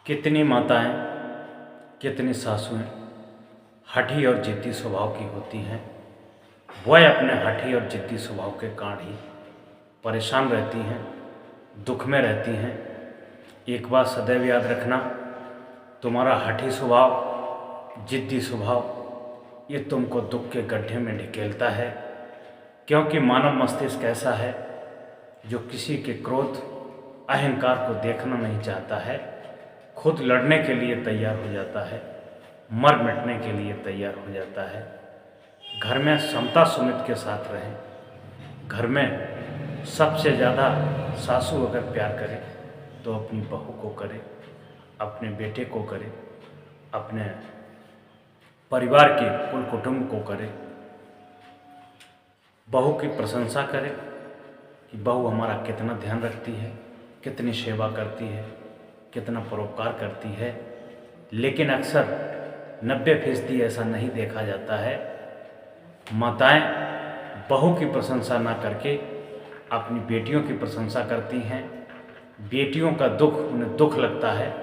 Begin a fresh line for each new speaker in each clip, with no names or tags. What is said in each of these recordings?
कितनी माताएं, कितनी सासुएं हठी और जिद्दी स्वभाव की होती हैं। वह अपने हठी और जिद्दी स्वभाव के कारण ही परेशान रहती हैं, दुख में रहती हैं। एक बात सदैव याद रखना, तुम्हारा हठी स्वभाव, जिद्दी स्वभाव ये तुमको दुख के गड्ढे में ढकेलता है। क्योंकि मानव मस्तिष्क ऐसा है जो किसी के क्रोध, अहंकार को देखना नहीं चाहता है, खुद लड़ने के लिए तैयार हो जाता है, मर मिटने के लिए तैयार हो जाता है। घर में समता सुमित के साथ रहें। घर में सबसे ज़्यादा सासू अगर प्यार करे तो अपनी बहू को करे, अपने बेटे को करे, अपने परिवार के कुल कुटुंब को करे। बहू की प्रशंसा करे कि बहू हमारा कितना ध्यान रखती है, कितनी सेवा करती है, कितना परोपकार करती है। लेकिन अक्सर 90% ऐसा नहीं देखा जाता है। माताएं बहू की प्रशंसा ना करके अपनी बेटियों की प्रशंसा करती हैं। बेटियों का दुख उन्हें दुख लगता है,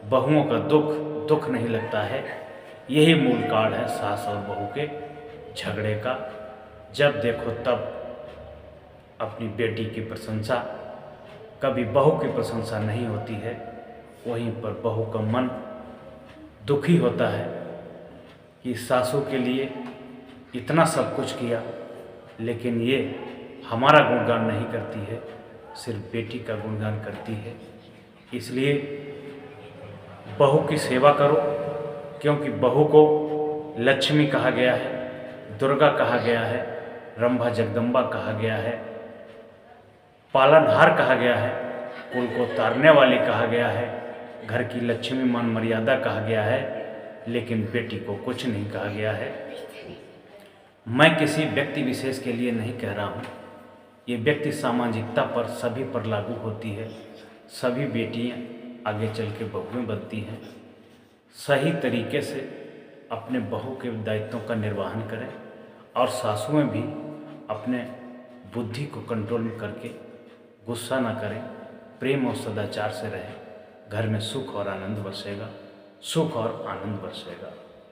बहुओं का दुख दुख नहीं लगता है। यही मूल कारण है सास और बहू के झगड़े का। जब देखो तब अपनी बेटी की प्रशंसा, कभी बहू की प्रशंसा नहीं होती है। वहीं पर बहू का मन दुखी होता है कि सासू के लिए इतना सब कुछ किया, लेकिन ये हमारा गुणगान नहीं करती है, सिर्फ बेटी का गुणगान करती है। इसलिए बहू की सेवा करो, क्योंकि बहू को लक्ष्मी कहा गया है, दुर्गा कहा गया है, रंभा जगदम्बा कहा गया है, पालनहार कहा गया है, कुल को तारने वाली कहा गया है, घर की लक्ष्मी मान मर्यादा कहा गया है। लेकिन बेटी को कुछ नहीं कहा गया है। मैं किसी व्यक्ति विशेष के लिए नहीं कह रहा हूँ, ये व्यक्ति सामाजिकता पर सभी पर लागू होती है। सभी बेटियाँ आगे चल के बहुएं बनती हैं। सही तरीके से अपने बहू के दायित्वों का निर्वहन करें और सासुएं भी अपने बुद्धि को कंट्रोल में करके गुस्सा ना करें, प्रेम और सदाचार से रहें। घर में सुख और आनंद बरसेगा, सुख और आनंद बरसेगा।